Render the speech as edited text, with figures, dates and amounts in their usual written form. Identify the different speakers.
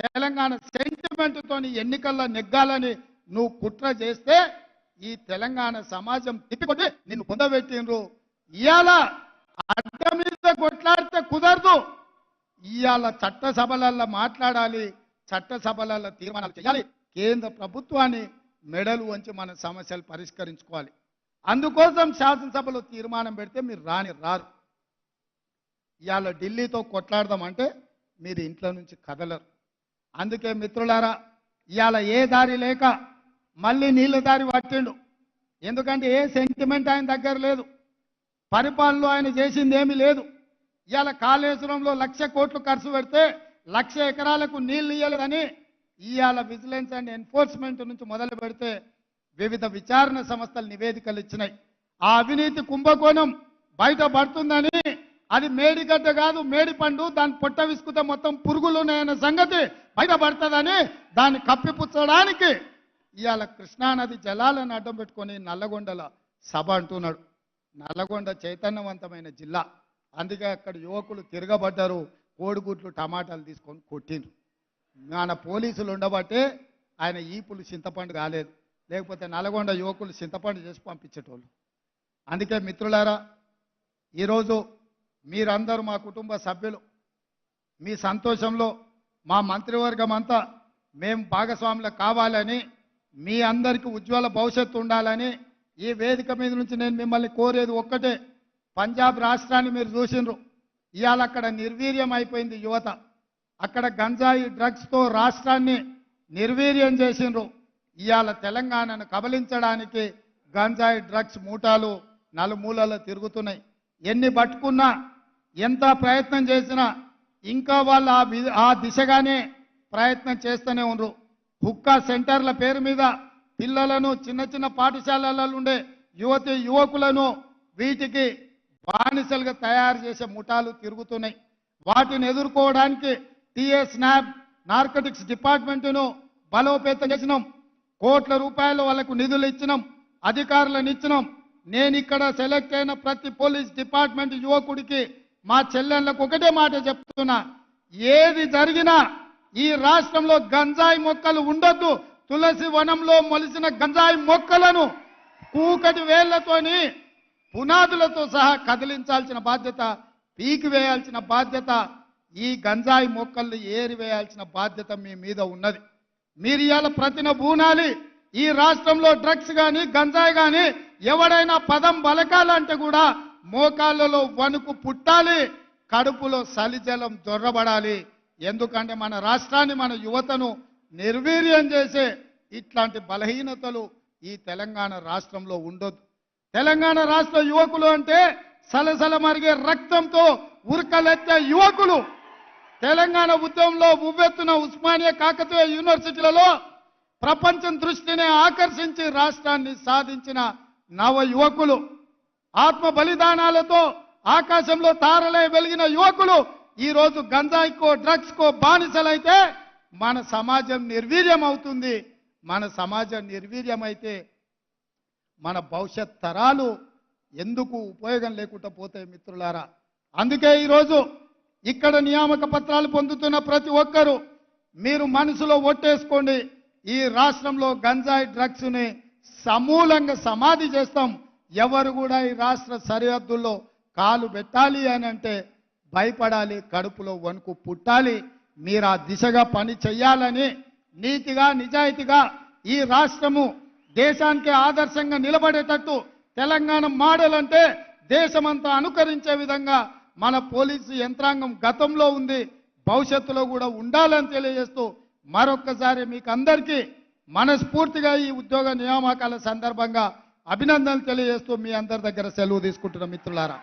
Speaker 1: Telangana sentiment తోని ఎన్నికల్లో నెగ్గాలని నువ్వు కుట్ర చేస్తే ఈ తెలంగాణ సమాజం తిప్పికొట్టి నిన్ను పొందబెట్టినరు. ఇవాళ అడ్డ మీద కొట్లాడితే కుదరదు. ఇవాళ చట్టసభలలో మాట్లాడాలి, చట్టసభలలో తీర్మానాలు చేయాలి, కేంద్ర ప్రభుత్వాన్ని మెడలు వంచి మన సమస్యలు పరిష్కరించుకోవాలి. అందుకోసం శాసనసభలో తీర్మానం పెడితే మీరు రారు. ఇవాళ ఢిల్లీతో కొట్లాడదామంటే మీరు ఇంట్లో నుంచి కదలరు. అందుకే మిత్రులారా, ఇవాళ ఏ దారి లేక మళ్ళీ నీళ్ళ దారి పట్టిండు. ఎందుకంటే ఏ సెంటిమెంట్ ఆయన దగ్గర లేదు, పరిపాలనలో ఆయన చేసింది ఏమీ లేదు. ఇవాళ కాళేశ్వరంలో 1,00,000 కోట్లు ఖర్చు పెడితే 1,00,000 ఎకరాలకు నీళ్లు ఇవ్వలేదని ఇవాళ విజిలెన్స్ అండ్ ఎన్ఫోర్స్మెంట్ నుంచి మొదలు పెడితే వివిధ విచారణ సంస్థలు నివేదికలు ఇచ్చినాయి. ఆ అవినీతి కుంభకోణం బయటపడుతుందని, అది మేడిగడ్డ కాదు మేడిపండు, దాని పొట్ట విసుకుతే మొత్తం పురుగులు ఉన్నాయన్న సంగతి బయటపడుతుందని దాన్ని కప్పిపుచ్చడానికి ఇవాళ కృష్ణానది జలాలను అడ్డం పెట్టుకొని నల్లగొండల సభ అంటున్నాడు. నల్లగొండ చైతన్యవంతమైన జిల్లా, అందుకే అక్కడ యువకులు తిరగబడ్డారు, కోడిగుడ్లు టమాటాలు తీసుకొని కొట్టిండ్రు. మన పోలీసులు ఉండబట్టే ఆయన ఈపులు చింతపండు కాలేదు, లేకపోతే నల్గొండ యువకులు చింతపండు చేసి పంపించేటోళ్ళు. అందుకే మిత్రులారా, ఈరోజు మీరందరూ మా కుటుంబ సభ్యులు, మీ సంతోషంలో మా మంత్రివర్గం అంతా మేము భాగస్వాములు కావాలని, మీ అందరికీ ఉజ్వల భవిష్యత్తు ఉండాలని ఈ వేదిక మీద నుంచి నేను మిమ్మల్ని కోరేది ఒక్కటే. పంజాబ్ రాష్ట్రాన్ని మీరు చూసిండ్రు, ఇవాళ అక్కడ నిర్వీర్యం అయిపోయింది యువత. అక్కడ గంజాయి డ్రగ్స్తో రాష్ట్రాన్ని నిర్వీర్యం చేసిండ్రు. ఇవాళ తెలంగాణను కబలించడానికి గంజాయి డ్రగ్స్ మూటాలు నలుమూలలో తిరుగుతున్నాయి. ఎన్ని పట్టుకున్నా, ఎంత ప్రయత్నం చేసినా ఇంకా వాళ్ళు ఆ దిశగానే ప్రయత్నం చేస్తూనే ఉన్నారు. హుక్కా సెంటర్ల పేరు మీద పిల్లలను చిన్న చిన్న పాఠశాలలలో ఉండే యువతి యువకులను వీటికి బానిసలుగా తయారు చేసే ముఠాలు తిరుగుతున్నాయి. వాటిని ఎదుర్కోవడానికి టీఎస్ స్నాప్ నార్కోటిక్స్ డిపార్ట్మెంట్ను బలోపేతం చేసినాం. కోట్ల రూపాయలు వాళ్ళకు నిధులు ఇచ్చినాం, అధికారులను ఇచ్చినాం. నేను ఇక్కడ సెలెక్ట్ అయిన ప్రతి పోలీస్ డిపార్ట్మెంట్ యువకుడికి, మా చెల్లెళ్ళకు ఒకటే మాట చెప్తున్నా, ఏది జరిగినా ఈ రాష్ట్రంలో గంజాయి మొక్కలు ఉండొద్దు. తులసి వనంలో మొలిసిన గంజాయి మొక్కలను కూకటి వేళ్లతోని పునాదులతో సహా కదిలించాల్సిన బాధ్యత, పీకి వేయాల్సిన బాధ్యత, ఈ గంజాయి మొక్కల్ని ఏరివేయాల్సిన బాధ్యత మీ మీద ఉన్నది. మీరు ఇవాళ ప్రతిన బూనాలి. ఈ రాష్ట్రంలో డ్రగ్స్ కానీ గంజాయి కానీ ఎవడైనా పదం బలకాలంటే కూడా మోకాళ్ళలో వణుకు పుట్టాలి, కడుపులో సలిజలం దొర్రబడాలి. ఎందుకంటే మన రాష్ట్రాన్ని, మన యువతను నిర్వీర్యం చేసే ఇట్లాంటి బలహీనతలు ఈ తెలంగాణ రాష్ట్రంలో ఉండొద్దు. తెలంగాణ రాష్ట్ర యువకులు అంటే సలసల మరిగే రక్తంతో ఉరకలెత్తే యువకులు. తెలంగాణ ఉద్యమంలో ఉవ్వెత్తున ఉస్మానియా కాకతీయ యూనివర్సిటీలలో ప్రపంచం దృష్టిని ఆకర్షించి రాష్ట్రాన్ని సాధించిన నవ యువకులు. ఆత్మ బలిదానాలతో ఆకాశంలో తారలై వెలిగిన యువకులు ఈరోజు గంజాయికో డ్రగ్స్కో బానిసలైతే మన సమాజం నిర్వీర్యం అవుతుంది. మన సమాజం నిర్వీర్యమైతే మన భవిష్యత్ తరాలు ఎందుకు ఉపయోగం లేకుండా పోతాయి మిత్రులారా. అందుకే ఈరోజు ఇక్కడ నియామక పత్రాలు పొందుతున్న ప్రతి ఒక్కరూ మీరు మనసులో ఒట్టేసుకోండి, ఈ రాష్ట్రంలో గంజాయి డ్రగ్స్ని సమూలంగా సమాధి చేస్తాం. ఎవరు కూడా ఈ రాష్ట్ర సరిహద్దుల్లో కాలు పెట్టాలి అని అంటే భయపడాలి, కడుపులో వణుకు పుట్టాలి. మీరు ఆ దిశగా పని చేయాలని, నీతిగా నిజాయితీగా ఈ రాష్ట్రము దేశానికి ఆదర్శంగా నిలబడేటట్టు తెలంగాణ మోడల్ అంటే దేశమంతా అనుకరించే విధంగా మన పోలీసు యంత్రాంగం గతంలో ఉంది, భవిష్యత్తులో కూడా ఉండాలని తెలియజేస్తూ మరొక్కసారి మీకు అందరికీ మనస్ఫూర్తిగా ఈ ఉద్యోగ నియామకాల సందర్భంగా అభినందనలు తెలియజేస్తూ మీ అందరి దగ్గర సెలవు తీసుకుంటున్న మిత్రులారా.